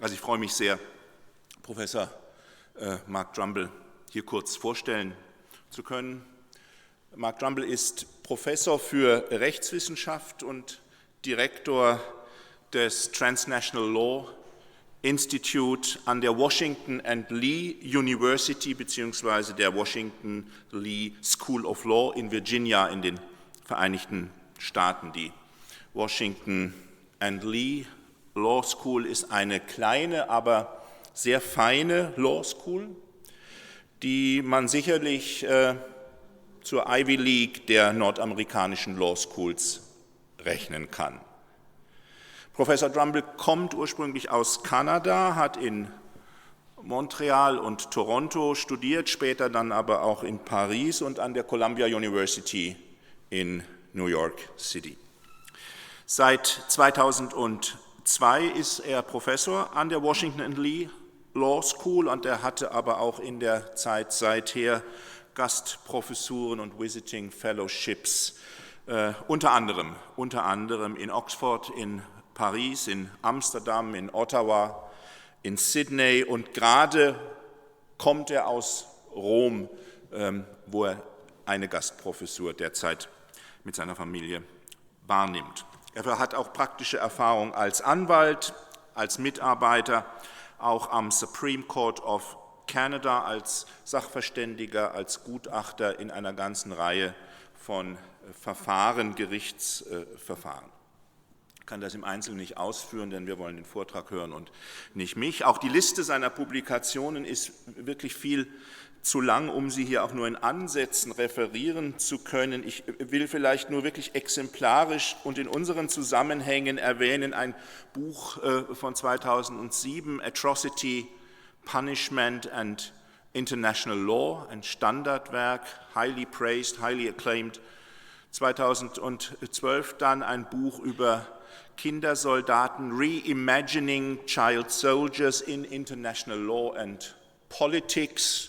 Also ich freue mich sehr, Professor Mark Drumbl hier kurz vorstellen zu können. Mark Drumbl ist Professor für Rechtswissenschaft und Direktor des Transnational Law Institute an der Washington and Lee University bzw. der Washington Lee School of Law in Virginia in den Vereinigten Staaten. Die Washington and Lee Law School ist eine kleine, aber sehr feine Law School, die man sicherlich zur Ivy League der nordamerikanischen Law Schools rechnen kann. Professor Drumbl kommt ursprünglich aus Kanada, hat in Montreal und Toronto studiert, später dann aber auch in Paris und an der Columbia University in New York City. Seit 2002 ist er Professor an der Washington and Lee Law School und er hatte aber auch in der Zeit seither Gastprofessuren und Visiting Fellowships, unter anderem in Oxford, in Paris, in Amsterdam, in Ottawa, in Sydney und gerade kommt er aus Rom, wo er eine Gastprofessur derzeit mit seiner Familie wahrnimmt. Er hat auch praktische Erfahrung als Anwalt, als Mitarbeiter, auch am Supreme Court of Canada, als Sachverständiger, als Gutachter in einer ganzen Reihe von Verfahren, Gerichtsverfahren. Ich kann das im Einzelnen nicht ausführen, denn wir wollen den Vortrag hören und nicht mich. Auch die Liste seiner Publikationen ist wirklich viel zu lang, um sie hier auch nur in Ansätzen referieren zu können. Ich will vielleicht nur wirklich exemplarisch und in unseren Zusammenhängen erwähnen ein Buch von 2007, Atrocity, Punishment and International Law, ein Standardwerk, highly praised, highly acclaimed. 2012 dann ein Buch über Kindersoldaten, Reimagining Child Soldiers in International Law and Politics.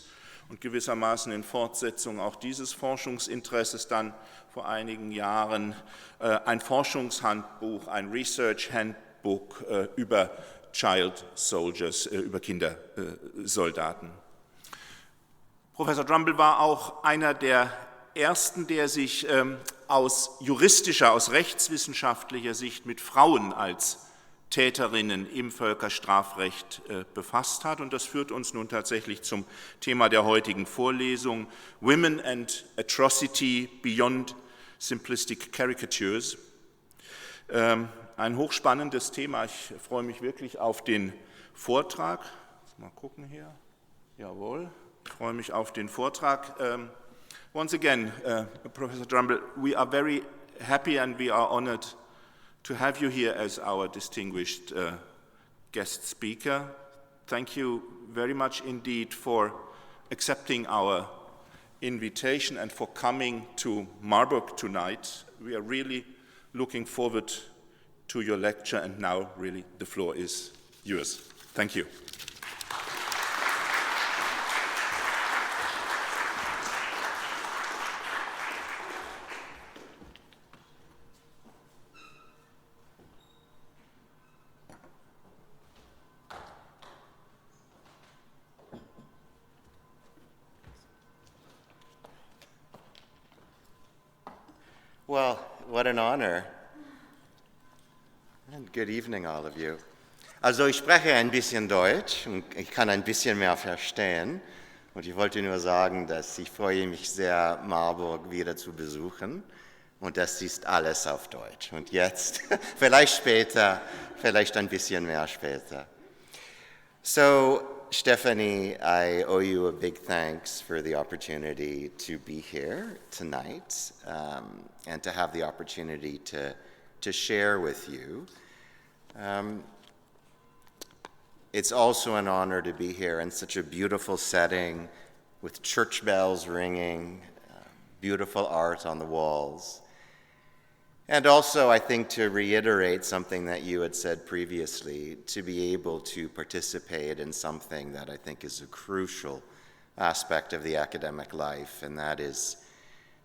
Und gewissermaßen in Fortsetzung auch dieses Forschungsinteresses dann vor einigen Jahren ein Forschungshandbuch, ein Research Handbook über Child Soldiers, über Kindersoldaten. Professor Drumbl war auch einer der ersten, der sich aus juristischer, aus rechtswissenschaftlicher Sicht mit Frauen als Täterinnen im Völkerstrafrecht befasst hat. Und das führt uns nun tatsächlich zum Thema der heutigen Vorlesung, Women and Atrocity Beyond Simplistic Caricatures. Ein hochspannendes Thema. Ich freue mich wirklich auf den Vortrag. Mal gucken hier. Jawohl. Ich freue mich auf den Vortrag. Once again, Professor Drumbl, we are very happy and we are honored to have you here as our distinguished guest speaker. Thank you very much indeed for accepting our invitation and for coming to Marburg tonight. We are really looking forward to your lecture, and now really the floor is yours. Thank you. Well, what an honor. And good evening, all of you. Also ich spreche ein bisschen Deutsch und ich kann ein bisschen mehr verstehen. Und ich wollte nur sagen, dass ich freue mich sehr, Marburg wieder zu besuchen. Und das ist alles auf Deutsch. Und jetzt, vielleicht später, vielleicht ein bisschen mehr später. So, Stephanie, I owe you a big thanks for the opportunity to be here tonight and to have the opportunity to share with you. It's also an honor to be here in such a beautiful setting with church bells ringing, beautiful art on the walls. And also, I think, to reiterate something that you had said previously, to be able to participate in something that I think is a crucial aspect of the academic life, and that is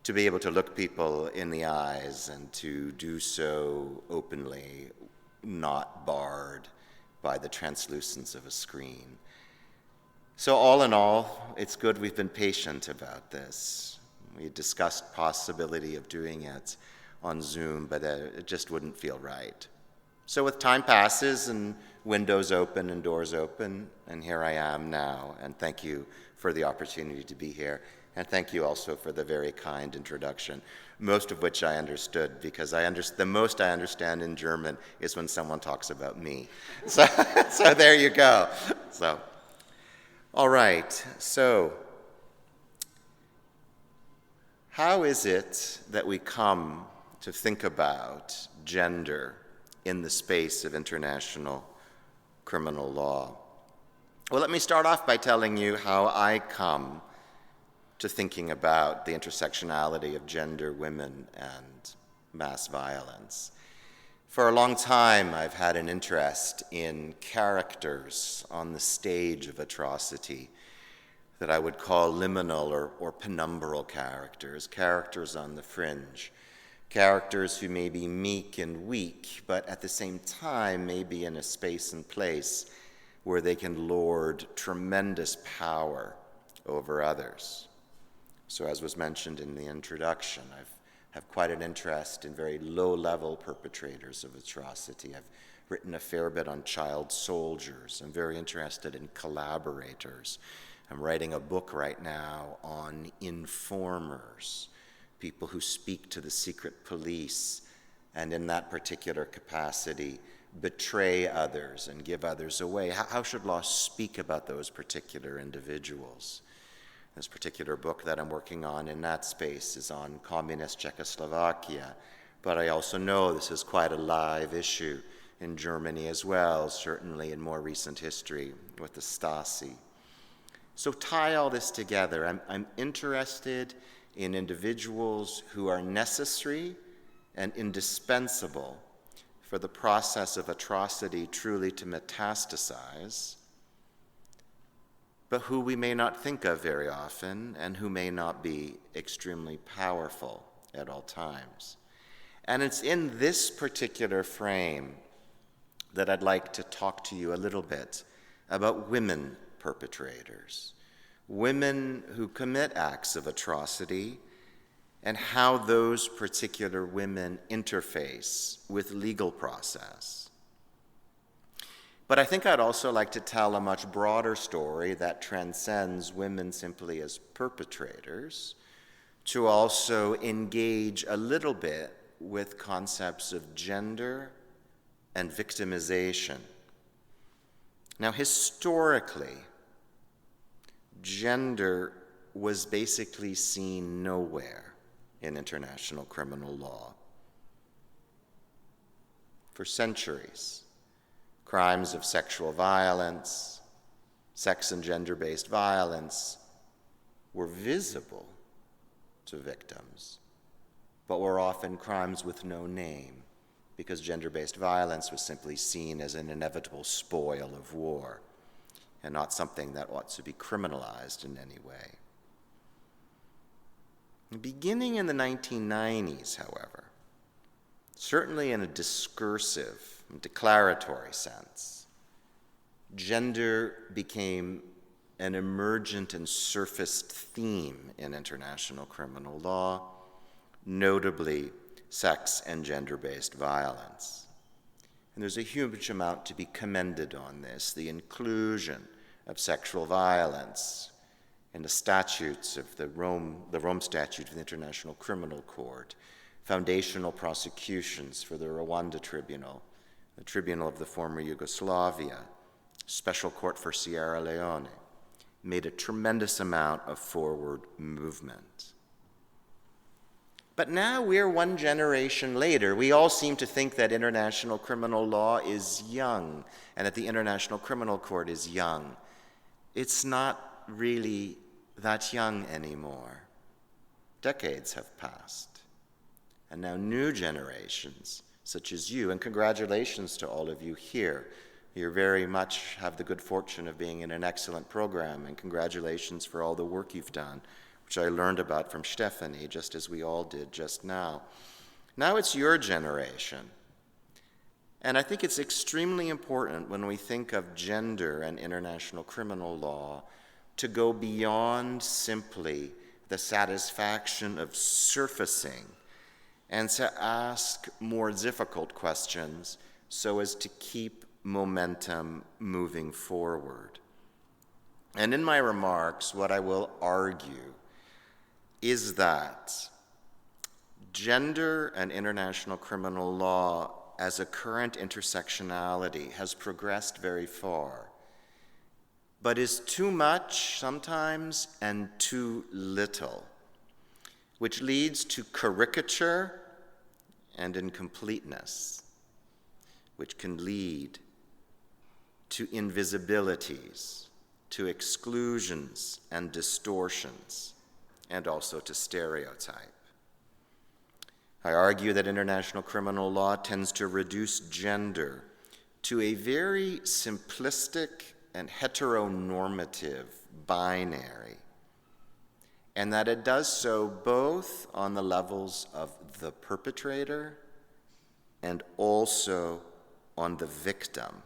to be able to look people in the eyes and to do so openly, not barred by the translucence of a screen. So all in all, it's good we've been patient about this. We discussed possibility of doing it on Zoom, but it just wouldn't feel right. So with time passes and windows open and doors open, and here I am now, and thank you for the opportunity to be here, and thank you also for the very kind introduction, most of which I understood, because the most I understand in German is when someone talks about me. So there you go. So, all right, so how is it that we come to think about gender in the space of international criminal law? Well, let me start off by telling you how I come to thinking about the intersectionality of gender, women, and mass violence. For a long time, I've had an interest in characters on the stage of atrocity that I would call liminal or penumbral characters, characters on the fringe, characters who may be meek and weak, but at the same time may be in a space and place where they can lord tremendous power over others. So as was mentioned in the introduction, I have quite an interest in very low-level perpetrators of atrocity. I've written a fair bit on child soldiers. I'm very interested in collaborators. I'm writing a book right now on informers, people who speak to the secret police and in that particular capacity betray others and give others away. How should law speak about those particular individuals? This particular book that I'm working on in that space is on communist Czechoslovakia, but I also know this is quite a live issue in Germany as well, certainly in more recent history with the Stasi. So tie all this together. I'm interested in individuals who are necessary and indispensable for the process of atrocity truly to metastasize, but who we may not think of very often and who may not be extremely powerful at all times. And it's in this particular frame that I'd like to talk to you a little bit about women perpetrators, women who commit acts of atrocity, and how those particular women interface with legal process. But I think I'd also like to tell a much broader story that transcends women simply as perpetrators, to also engage a little bit with concepts of gender and victimization. Now, historically, gender was basically seen nowhere in international criminal law. For centuries, crimes of sexual violence, sex and gender-based violence were visible to victims, but were often crimes with no name, because gender-based violence was simply seen as an inevitable spoil of war and not something that ought to be criminalized in any way. Beginning in the 1990s, however, certainly in a discursive and declaratory sense, gender became an emergent and surfaced theme in international criminal law, notably sex and gender-based violence. And there's a huge amount to be commended on this, the inclusion of sexual violence in the statutes of the Rome Statute of the International Criminal Court, foundational prosecutions for the Rwanda Tribunal, the Tribunal of the former Yugoslavia, Special Court for Sierra Leone, made a tremendous amount of forward movement. But now we're one generation later. We all seem to think that international criminal law is young and that the International Criminal Court is young. It's not really that young anymore. Decades have passed. And now new generations, such as you, and congratulations to all of you here. You very much have the good fortune of being in an excellent program, and congratulations for all the work you've done, which I learned about from Stephanie, just as we all did just now. Now it's your generation. And I think it's extremely important when we think of gender and international criminal law to go beyond simply the satisfaction of surfacing and to ask more difficult questions so as to keep momentum moving forward. And in my remarks, what I will argue is that gender and international criminal law as a current intersectionality has progressed very far, but is too much sometimes and too little, which leads to caricature and incompleteness, which can lead to invisibilities, to exclusions and distortions, and also to stereotype. I argue that international criminal law tends to reduce gender to a very simplistic and heteronormative binary, and that it does so both on the levels of the perpetrator and also on the victim.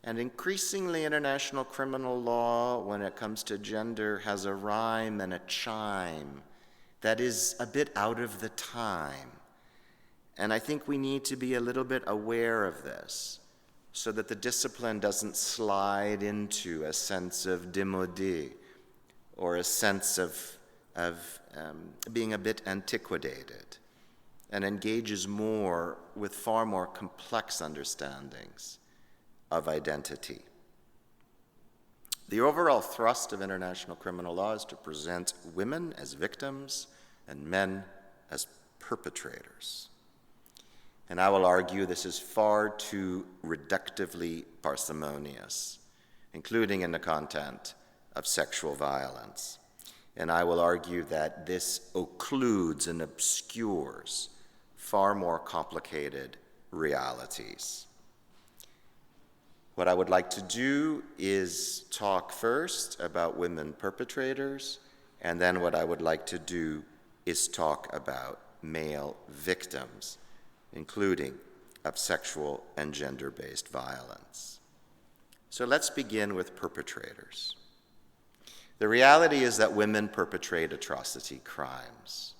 And increasingly, international criminal law, when it comes to gender, has a rhyme and a chime that is a bit out of the time. And I think we need to be a little bit aware of this so that the discipline doesn't slide into a sense of démodé or a sense of being a bit antiquated and engages more with far more complex understandings of identity. The overall thrust of international criminal law is to present women as victims and men as perpetrators. And I will argue this is far too reductively parsimonious, including in the content of sexual violence. And I will argue that this occludes and obscures far more complicated realities. What I would like to do is talk first about women perpetrators, and then what I would like to do is talk about male victims, including of sexual and gender-based violence. So let's begin with perpetrators. The reality is that women perpetrate atrocity crimes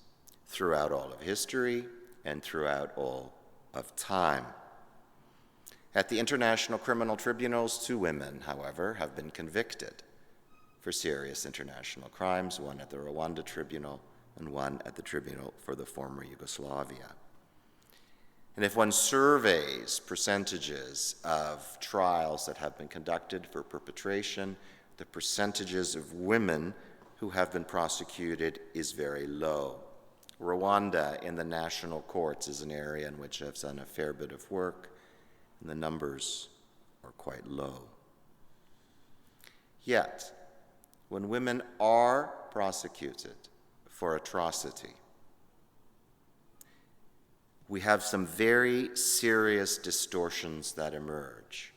throughout all of history and throughout all of time. At the international criminal tribunals, 2 women, however, have been convicted for serious international crimes, one at the Rwanda tribunal and one at the tribunal for the former Yugoslavia. And if one surveys percentages of trials that have been conducted for perpetration, the percentages of women who have been prosecuted is very low. Rwanda in the national courts is an area in which I've done a fair bit of work, and the numbers are quite low. Yet, when women are prosecuted for atrocity, we have some very serious distortions that emerge.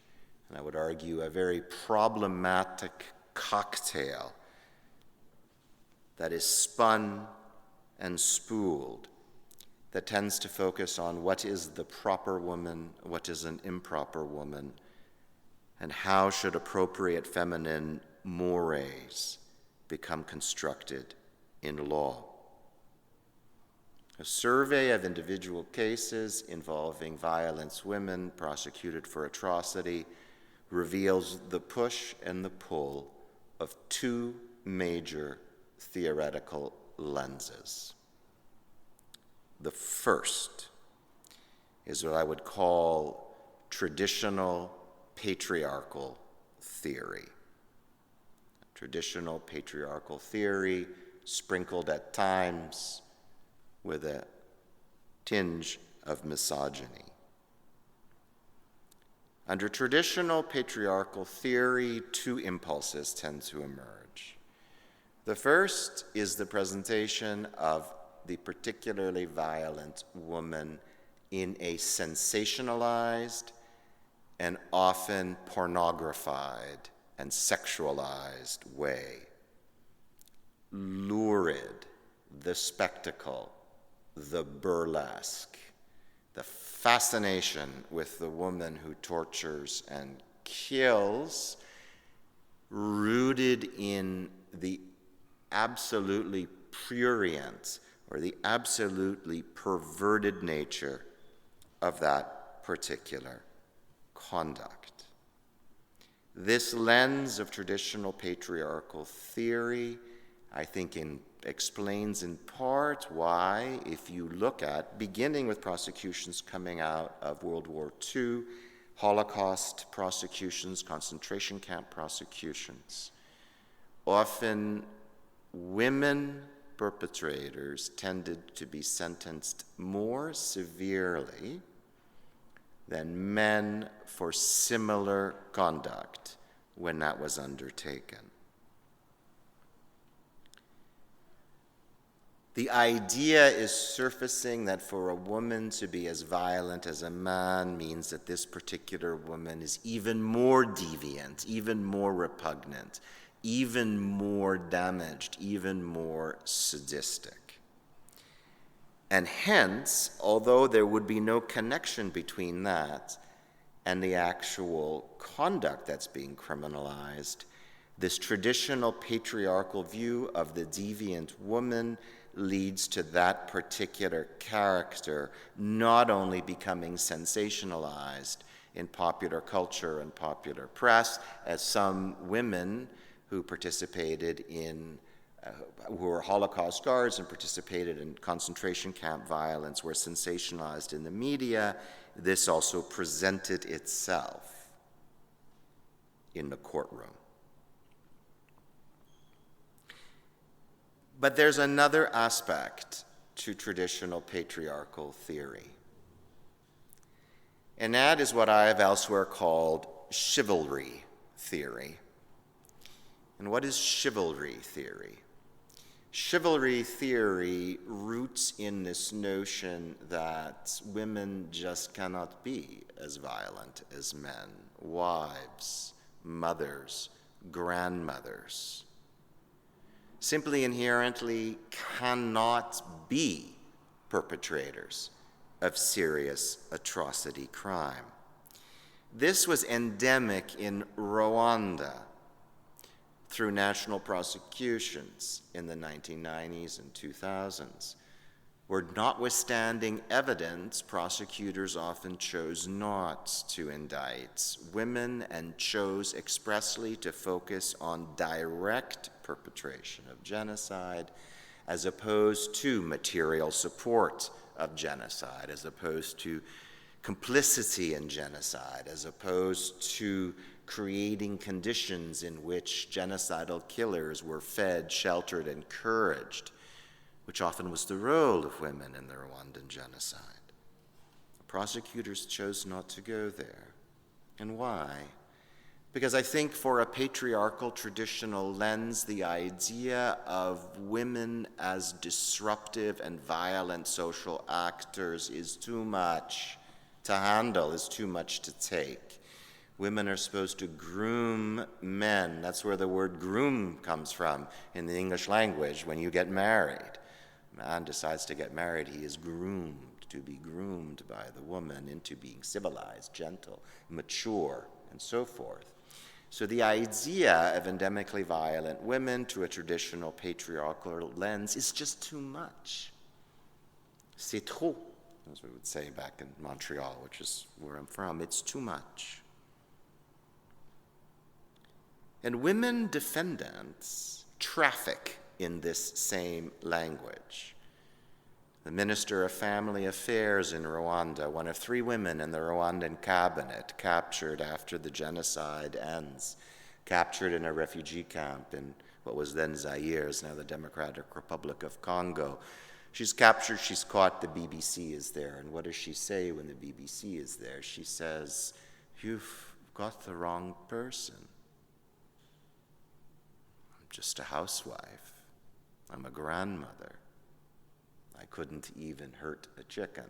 And I would argue a very problematic cocktail that is spun and spooled that tends to focus on what is the proper woman, what is an improper woman, and how should appropriate feminine mores become constructed in law. A survey of individual cases involving violence women prosecuted for atrocity reveals the push and the pull of 2 major theoretical lenses. The first is what I would call traditional patriarchal theory. Traditional patriarchal theory sprinkled at times with a tinge of misogyny. Under traditional patriarchal theory, 2 impulses tend to emerge. The first is the presentation of the particularly violent woman in a sensationalized and often pornographied and sexualized way. Lurid, the spectacle, the burlesque, the fascination with the woman who tortures and kills, rooted in the absolutely prurient or the absolutely perverted nature of that particular conduct. This lens of traditional patriarchal theory, I think, explains in part why, if you look at, beginning with prosecutions coming out of World War II, Holocaust prosecutions, concentration camp prosecutions, often women perpetrators tended to be sentenced more severely than men for similar conduct when that was undertaken. The idea is surfacing that for a woman to be as violent as a man means that this particular woman is even more deviant, even more repugnant, even more damaged, even more sadistic. And hence, although there would be no connection between that and the actual conduct that's being criminalized, this traditional patriarchal view of the deviant woman leads to that particular character not only becoming sensationalized in popular culture and popular press, as some women who participated in, who were Holocaust guards and participated in concentration camp violence were sensationalized in the media, this also presented itself in the courtroom. But there's another aspect to traditional patriarchal theory, and that is what I have elsewhere called chivalry theory. And what is chivalry theory? Chivalry theory roots in this notion that women just cannot be as violent as men, wives, mothers, grandmothers, simply inherently cannot be perpetrators of serious atrocity crime. This was endemic in Rwanda through national prosecutions in the 1990s and 2000s, where, notwithstanding evidence, prosecutors often chose not to indict women and chose expressly to focus on direct perpetration of genocide as opposed to material support of genocide, as opposed to complicity in genocide, as opposed to creating conditions in which genocidal killers were fed, sheltered, encouraged, which often was the role of women in the Rwandan genocide. Prosecutors chose not to go there. And why? Because I think for a patriarchal traditional lens, the idea of women as disruptive and violent social actors is too much to handle, is too much to take. Women are supposed to groom men. That's where the word groom comes from in the English language. When you get married, a man decides to get married, he is groomed, to be groomed by the woman into being civilized, gentle, mature, and so forth. So the idea of endemically violent women to a traditional patriarchal lens is just too much. C'est trop, as we would say back in Montreal, which is where I'm from. It's too much. And women defendants traffic in this same language. The Minister of Family Affairs in Rwanda, one of 3 women in the Rwandan cabinet, captured after the genocide ends, captured in a refugee camp in what was then Zaire, is now the Democratic Republic of Congo. She's captured, she's caught, the BBC is there. And what does she say when the BBC is there? She says, "You've got the wrong person. I'm just a housewife. I'm a grandmother. I couldn't even hurt a chicken."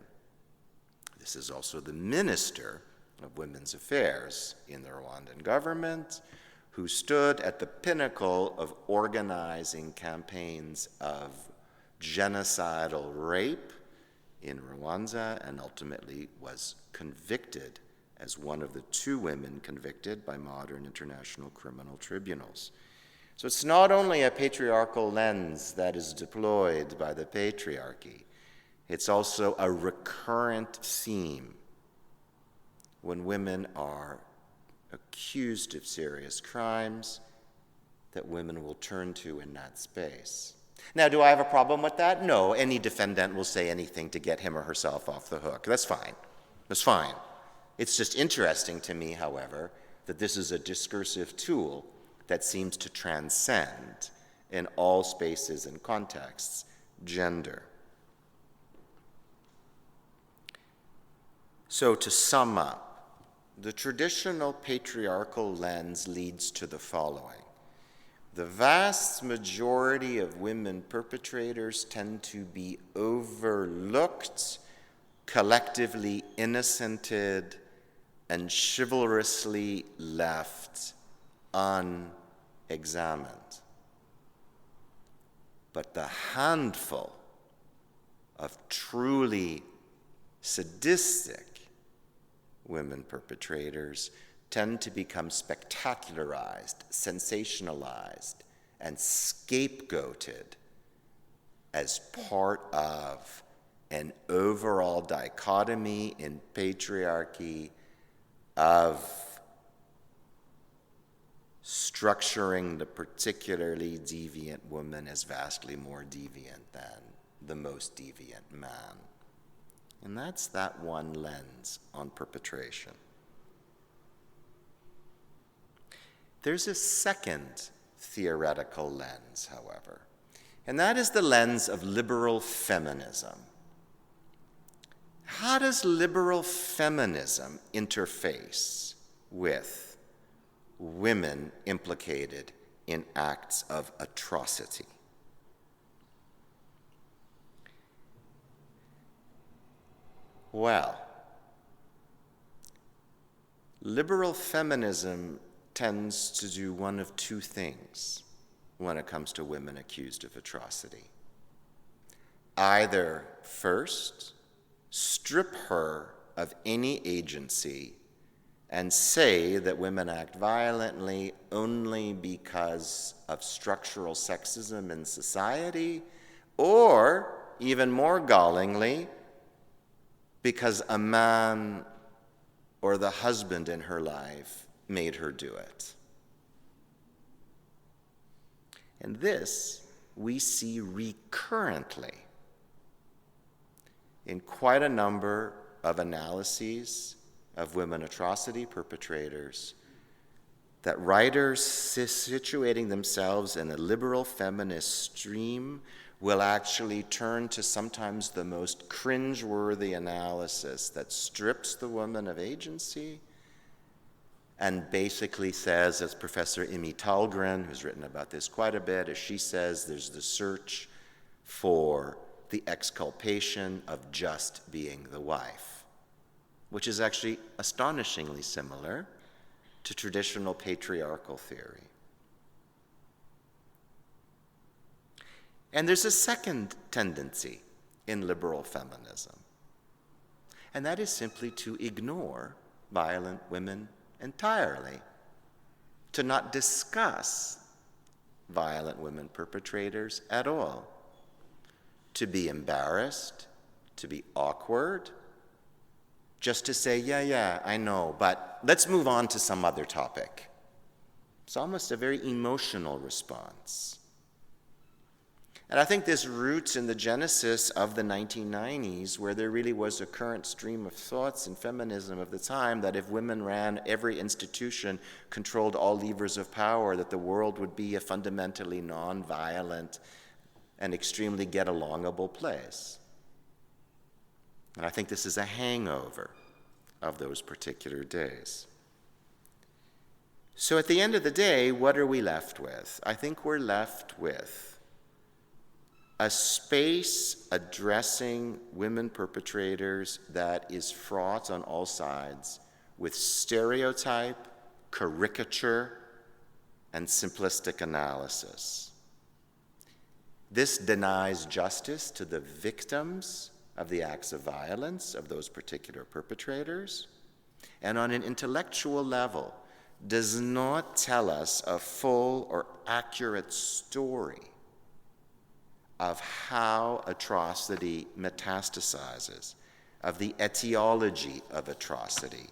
This is also the Minister of Women's Affairs in the Rwandan government, who stood at the pinnacle of organizing campaigns of genocidal rape in Rwanda and ultimately was convicted as one of the 2 women convicted by modern international criminal tribunals. So it's not only a patriarchal lens that is deployed by the patriarchy, it's also a recurrent theme when women are accused of serious crimes that women will turn to in that space. Now, do I have a problem with that? No, any defendant will say anything to get him or herself off the hook. That's fine. That's fine. It's just interesting to me, however, that this is a discursive tool that seems to transcend in all spaces and contexts gender. So to sum up, the traditional patriarchal lens leads to the following. The vast majority of women perpetrators tend to be overlooked, collectively innocented, and chivalrously left unexamined. But the handful of truly sadistic women perpetrators tend to become spectacularized, sensationalized, and scapegoated as part of an overall dichotomy in patriarchy of structuring the particularly deviant woman as vastly more deviant than the most deviant man. And that's that one lens on perpetration. There's a second theoretical lens, however, and that is the lens of liberal feminism. How does liberal feminism interface with women implicated in acts of atrocity? Well, liberal feminism tends to do one of 2 things when it comes to women accused of atrocity. Either, first, strip her of any agency and say that women act violently only because of structural sexism in society, or, even more gallingly, because a man or the husband in her life made her do it. And this we see recurrently in quite a number of analyses of women atrocity perpetrators, that writers situating themselves in a liberal feminist stream will actually turn to sometimes the most cringeworthy analysis that strips the woman of agency and basically says, as Professor Imi Tallgren, who's written about this quite a bit, as she says, there's the search for the exculpation of just being the wife, which is actually astonishingly similar to traditional patriarchal theory. And there's a second tendency in liberal feminism, and that is simply to ignore violent women entirely, to not discuss violent women perpetrators at all, to be embarrassed, to be awkward, just to say, yeah, I know, but let's move on to some other topic. It's almost a very emotional response. And I think this roots in the genesis of the 1990s, where there really was a current stream of thoughts in feminism of the time that if women ran every institution, controlled all levers of power, that the world would be a fundamentally non-violent and extremely get-alongable place. And I think this is a hangover of those particular days. So at the end of the day, what are we left with? I think we're left with a space addressing women perpetrators that is fraught on all sides with stereotype, caricature, and simplistic analysis. This denies justice to the victims of the acts of violence of those particular perpetrators, and on an intellectual level does not tell us a full or accurate story of how atrocity metastasizes, of the etiology of atrocity,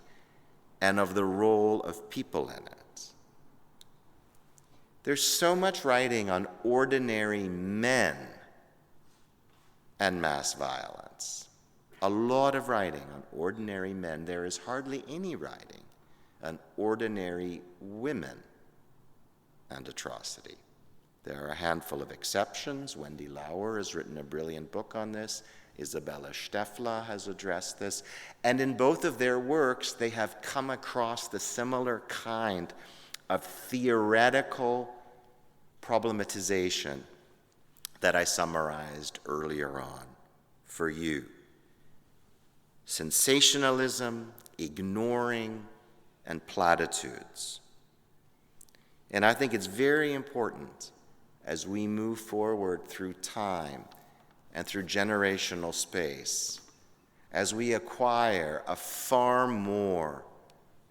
and of the role of people in it. There's so much writing on ordinary men and mass violence. A lot of writing on ordinary men. There is hardly any writing on ordinary women and atrocity. There are a handful of exceptions. Wendy Lauer has written a brilliant book on this. Isabella Steffler has addressed this. And in both of their works, they have come across the similar kind of theoretical problematization that I summarized earlier on for you. Sensationalism, ignoring, and platitudes. And I think it's very important as we move forward through time and through generational space, as we acquire a far more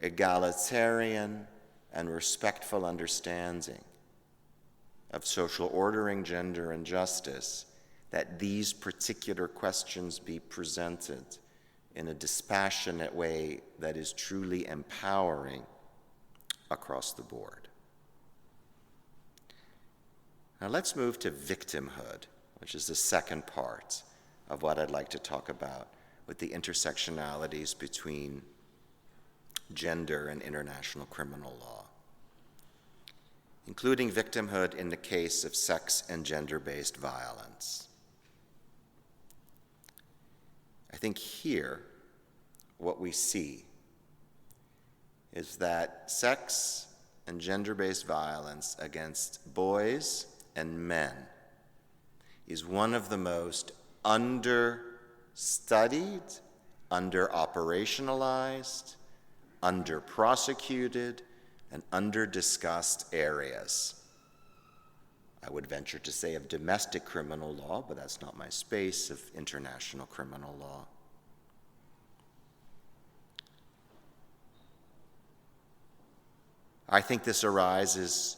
egalitarian and respectful understanding of social ordering, gender, and justice, that these particular questions be presented in a dispassionate way that is truly empowering across the board. Now let's move to victimhood, which is the second part of what I'd like to talk about with the intersectionalities between gender and international criminal law, including victimhood in the case of sex and gender-based violence. I think here what we see is that sex and gender-based violence against boys and men is one of the most understudied, under-operationalized, under-prosecuted, and under-discussed areas. I would venture to say of domestic criminal law, but that's not my space, of international criminal law. I think this arises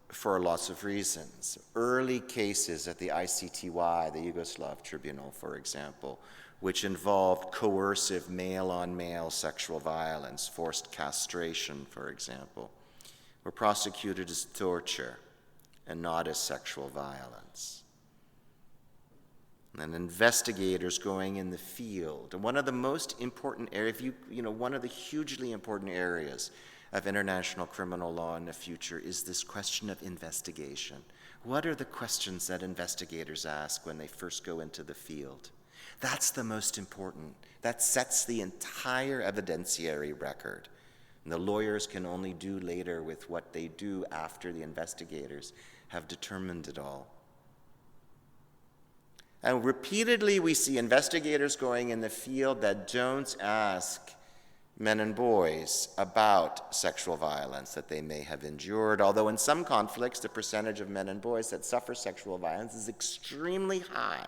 for lots of reasons. Early cases at the ICTY, the Yugoslav Tribunal, for example, which involved coercive male-on-male sexual violence, forced castration, for example, were prosecuted as torture and not as sexual violence. And investigators going in the field, and one of the most important areas, one of the hugely important areas of international criminal law in the future is this question of investigation. What are the questions that investigators ask when they first go into the field? That's the most important. That sets the entire evidentiary record. And the lawyers can only do later with what they do after the investigators have determined it all. And repeatedly we see investigators going in the field that don't ask men and boys about sexual violence that they may have endured, although in some conflicts the percentage of men and boys that suffer sexual violence is extremely high.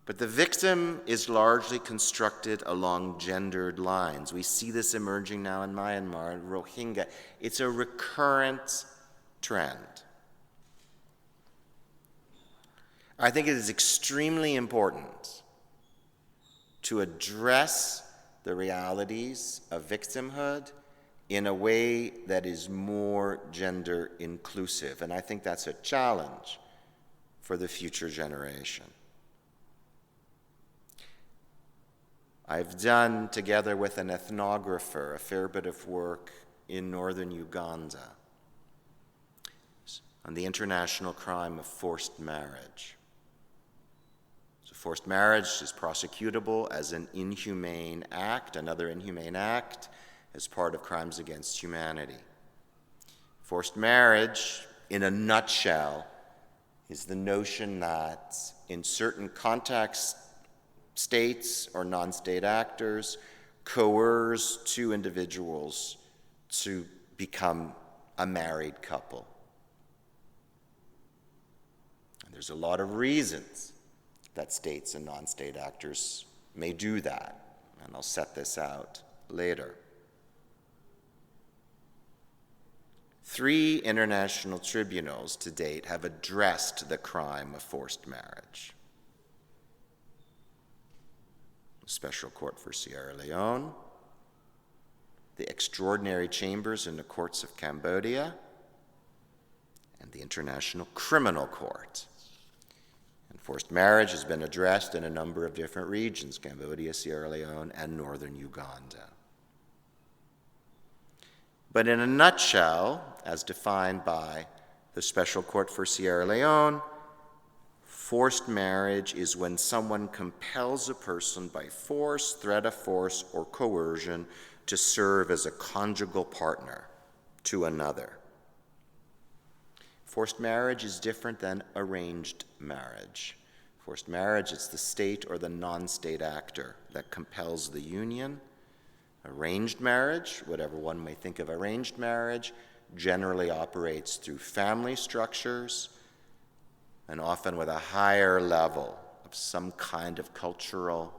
But the victim is largely constructed along gendered lines. We see this emerging now in Myanmar, Rohingya. It's a recurrent trend. I think it is extremely important to address the realities of victimhood in a way that is more gender inclusive. And I think that's a challenge for the future generation. I've done, together with an ethnographer, a fair bit of work in northern Uganda on the international crime of forced marriage. So forced marriage is prosecutable as an inhumane act, another inhumane act, as part of crimes against humanity. Forced marriage, in a nutshell, is the notion that in certain contexts, states or non-state actors coerce two individuals to become a married couple. And there's a lot of reasons that states and non-state actors may do that, and I'll set this out later. 3 international tribunals to date have addressed the crime of forced marriage. The Special Court for Sierra Leone, the Extraordinary Chambers in the Courts of Cambodia, and the International Criminal Court. And forced marriage has been addressed in a number of different regions, Cambodia, Sierra Leone, and northern Uganda. But in a nutshell, as defined by the Special Court for Sierra Leone, forced marriage is when someone compels a person by force, threat of force, or coercion to serve as a conjugal partner to another. Forced marriage is different than arranged marriage. Forced marriage, it's the state or the non-state actor that compels the union. Arranged marriage, whatever one may think of arranged marriage, generally operates through family structures and often with a higher level of some kind of cultural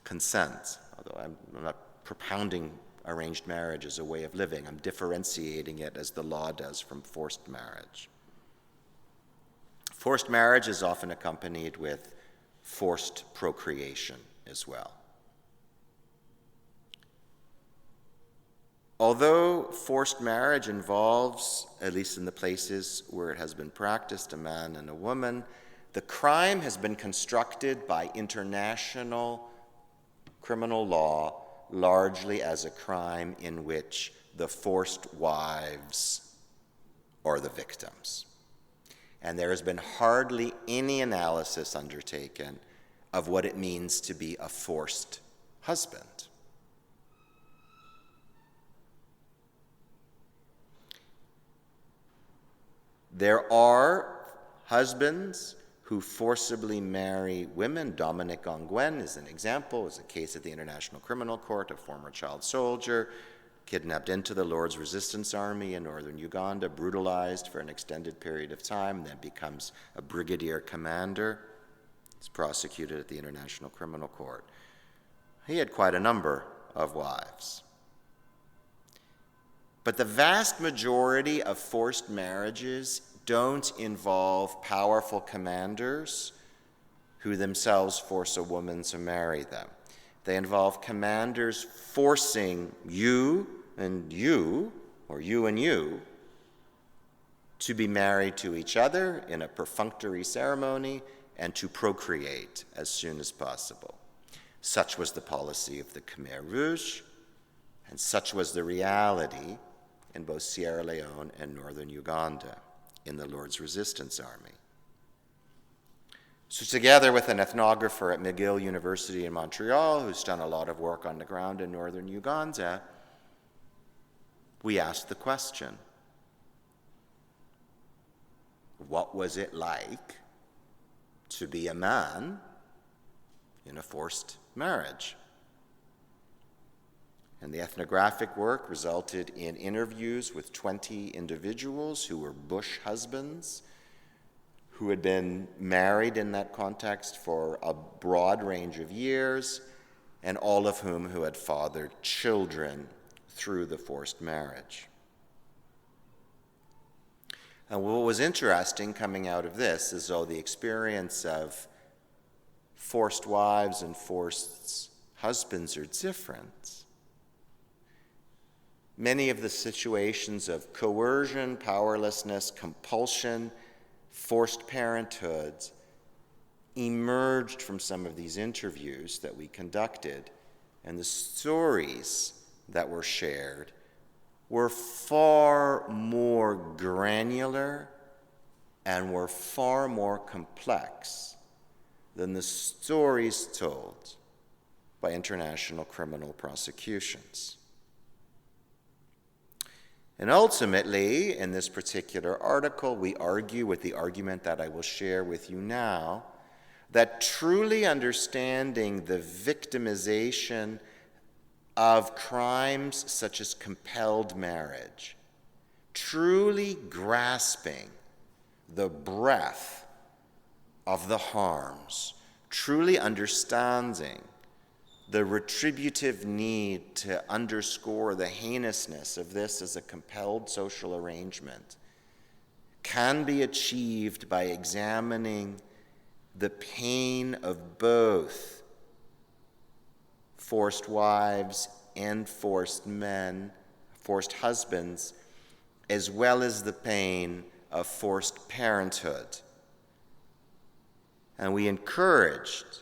consent. Although I'm not propounding arranged marriage as a way of living, I'm differentiating it as the law does from forced marriage. Forced marriage is often accompanied with forced procreation as well. Although forced marriage involves, at least in the places where it has been practiced, a man and a woman, the crime has been constructed by international criminal law largely as a crime in which the forced wives are the victims. And there has been hardly any analysis undertaken of what it means to be a forced husband. There are husbands who forcibly marry women. Dominic Ongwen is an example. It's a case at the International Criminal Court, a former child soldier, kidnapped into the Lord's Resistance Army in northern Uganda, brutalized for an extended period of time, then becomes a brigadier commander. He's prosecuted at the International Criminal Court. He had quite a number of wives. But the vast majority of forced marriages don't involve powerful commanders who themselves force a woman to marry them. They involve commanders forcing you and you, or you and you, to be married to each other in a perfunctory ceremony and to procreate as soon as possible. Such was the policy of the Khmer Rouge, and such was the reality in both Sierra Leone and northern Uganda in the Lord's Resistance Army. So together with an ethnographer at McGill University in Montreal, who's done a lot of work on the ground in northern Uganda, we asked the question, what was it like to be a man in a forced marriage? And the ethnographic work resulted in interviews with 20 individuals who were bush husbands, who had been married in that context for a broad range of years, and all of whom who had fathered children through the forced marriage. And what was interesting coming out of this is though the experience of forced wives and forced husbands are different, many of the situations of coercion, powerlessness, compulsion, forced parenthood emerged from some of these interviews that we conducted, and the stories that were shared were far more granular and were far more complex than the stories told by international criminal prosecutions. And ultimately, in this particular article, we argue with the argument that I will share with you now, that truly understanding the victimization of crimes such as compelled marriage, truly grasping the breadth of the harms, truly understanding the retributive need to underscore the heinousness of this as a compelled social arrangement, can be achieved by examining the pain of both forced wives and forced men, forced husbands, as well as the pain of forced parenthood. And we encouraged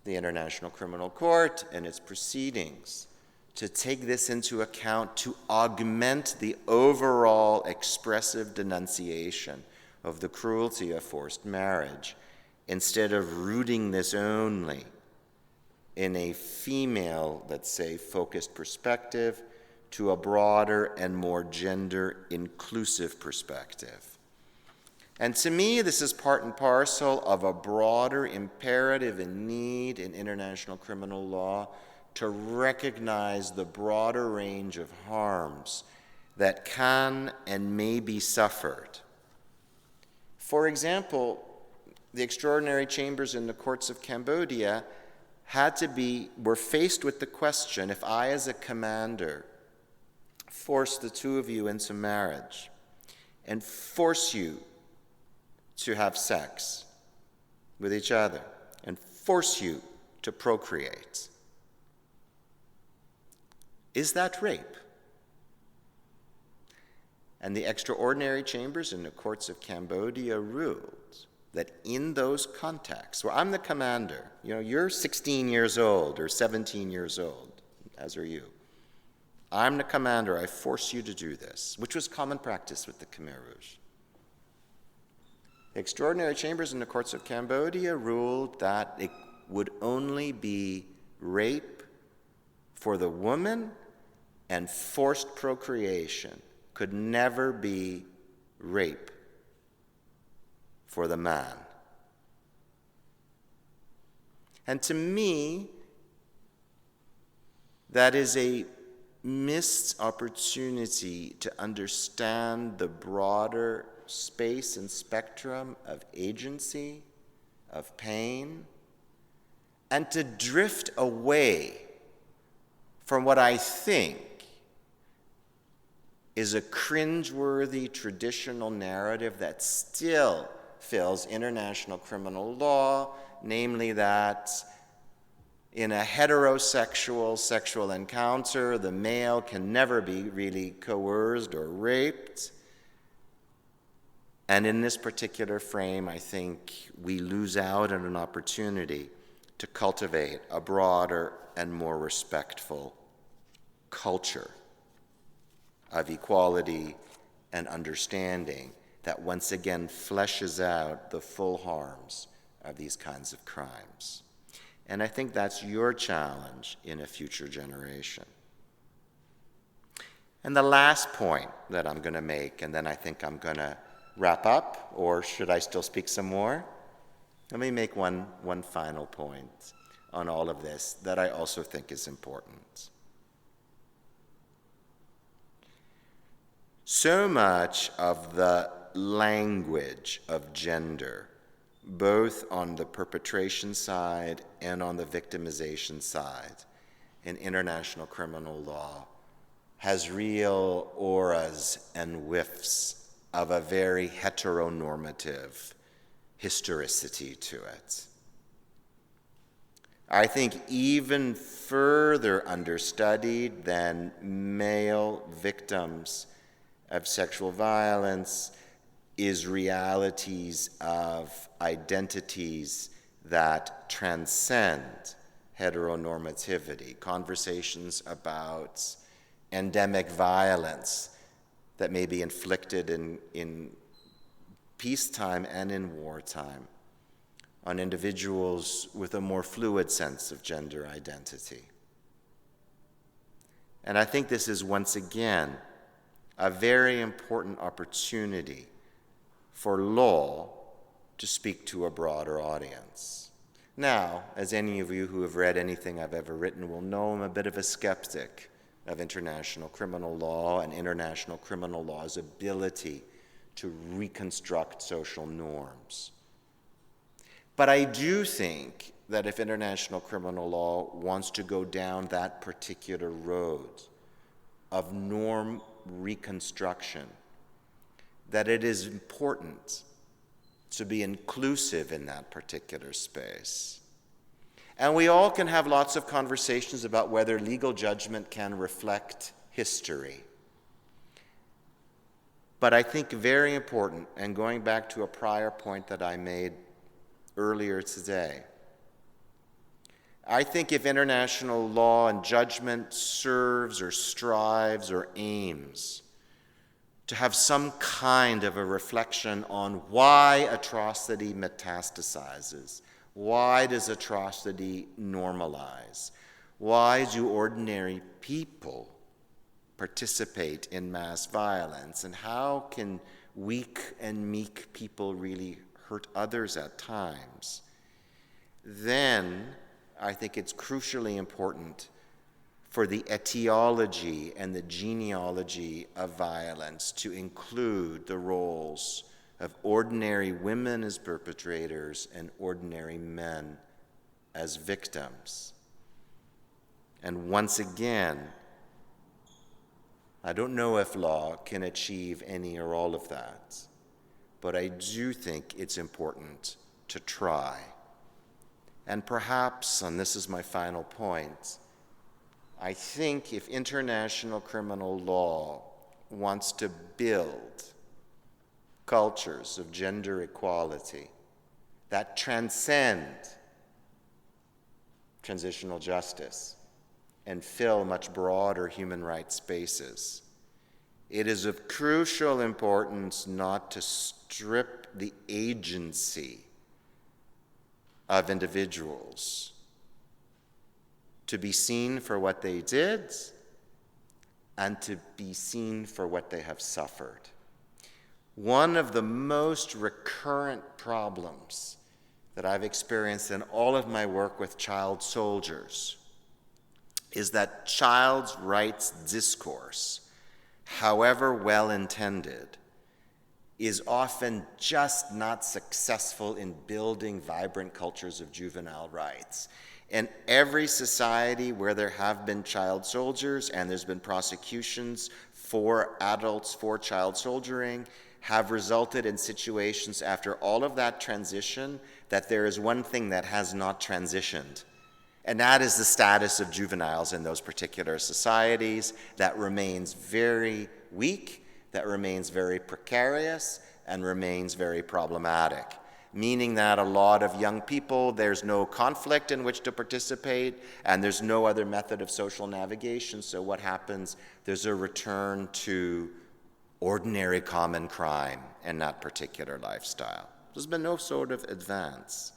the International Criminal Court and its proceedings to take this into account to augment the overall expressive denunciation of the cruelty of forced marriage, instead of rooting this only in a female, let's say, focused perspective to a broader and more gender-inclusive perspective. And to me, this is part and parcel of a broader imperative and need in international criminal law to recognize the broader range of harms that can and may be suffered. For example, the extraordinary chambers in the courts of Cambodia were faced with the question, if I as a commander force the two of you into marriage and force you to have sex with each other and force you to procreate, is that rape? And the extraordinary chambers in the courts of Cambodia ruled that in those contexts, where I'm the commander, you're 16 years old or 17 years old, as are you. I'm the commander, I force you to do this, which was common practice with the Khmer Rouge. The extraordinary chambers in the courts of Cambodia ruled that it would only be rape for the woman, and forced procreation could never be rape for the man. And to me, that is a missed opportunity to understand the broader space and spectrum of agency, of pain, and to drift away from what I think is a cringeworthy traditional narrative that still fills international criminal law, namely that in a heterosexual sexual encounter, the male can never be really coerced or raped. And in this particular frame, I think we lose out on an opportunity to cultivate a broader and more respectful culture of equality and understanding that once again fleshes out the full harms of these kinds of crimes. And I think that's your challenge in a future generation. And the last point that I'm going to make, and then I think I'm going to wrap up, or should I still speak some more? Let me make one final point on all of this that I also think is important. So much of the language of gender, both on the perpetration side and on the victimization side in international criminal law, has real auras and whiffs of a very heteronormative historicity to it. I think even further understudied than male victims of sexual violence is realities of identities that transcend heteronormativity, conversations about endemic violence that may be inflicted in peacetime and in wartime on individuals with a more fluid sense of gender identity. And I think this is once again a very important opportunity for law to speak to a broader audience. Now, as any of you who have read anything I've ever written will know, I'm a bit of a skeptic of international criminal law and international criminal law's ability to reconstruct social norms. But I do think that if international criminal law wants to go down that particular road of norm reconstruction, that it is important to be inclusive in that particular space. And we all can have lots of conversations about whether legal judgment can reflect history. But I think very important, and going back to a prior point that I made earlier today, I think if international law and judgment serves or strives or aims to have some kind of a reflection on why atrocity metastasizes, why does atrocity normalize, why do ordinary people participate in mass violence, and how can weak and meek people really hurt others at times, then I think it's crucially important for the etiology and the genealogy of violence to include the roles of ordinary women as perpetrators and ordinary men as victims. And once again, I don't know if law can achieve any or all of that, but I do think it's important to try. And perhaps, and this is my final point, I think if international criminal law wants to build cultures of gender equality that transcend transitional justice and fill much broader human rights spaces, it is of crucial importance not to strip the agency of individuals to be seen for what they did and to be seen for what they have suffered. One of the most recurrent problems that I've experienced in all of my work with child soldiers is that child's rights discourse, however well-intended, is often just not successful in building vibrant cultures of juvenile rights. In every society where there have been child soldiers and there's been prosecutions for adults for child soldiering, have resulted in situations after all of that transition that there is one thing that has not transitioned, and that is the status of juveniles in those particular societies that remains very weak, that remains very precarious, and remains very problematic. Meaning that a lot of young people, there's no conflict in which to participate, and there's no other method of social navigation, so what happens? There's a return to ordinary common crime in that particular lifestyle. There's been no sort of advance.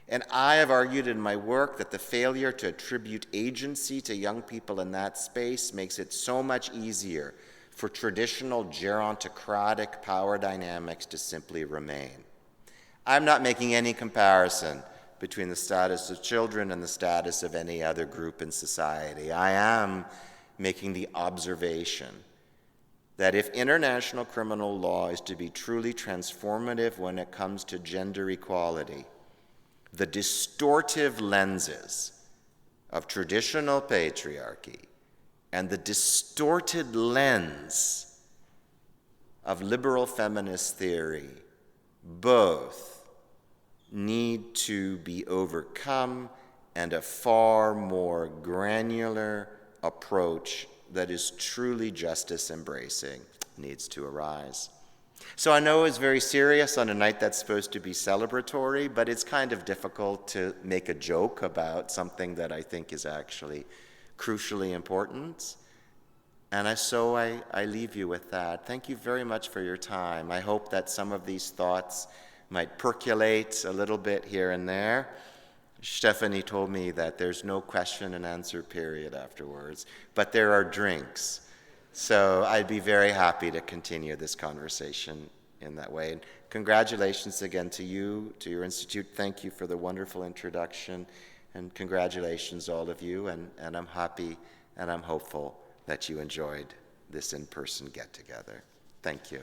And I have argued in my work that the failure to attribute agency to young people in that space makes it so much easier for traditional gerontocratic power dynamics to simply remain. I'm not making any comparison between the status of children and the status of any other group in society. I am making the observation that if international criminal law is to be truly transformative when it comes to gender equality, the distortive lenses of traditional patriarchy and the distorted lens of liberal feminist theory both need to be overcome, and a far more granular approach that is truly justice embracing needs to arise. So I know it's very serious on a night that's supposed to be celebratory, but it's kind of difficult to make a joke about something that I think is actually crucially important. And so I leave you with that. Thank you very much for your time. I hope that some of these thoughts might percolate a little bit here and there. Stephanie told me that there's no question and answer period afterwards, but there are drinks. So I'd be very happy to continue this conversation in that way. And congratulations again to you, to your institute. Thank you for the wonderful introduction, and congratulations all of you. And I'm happy and I'm hopeful that you enjoyed this in-person get-together. Thank you.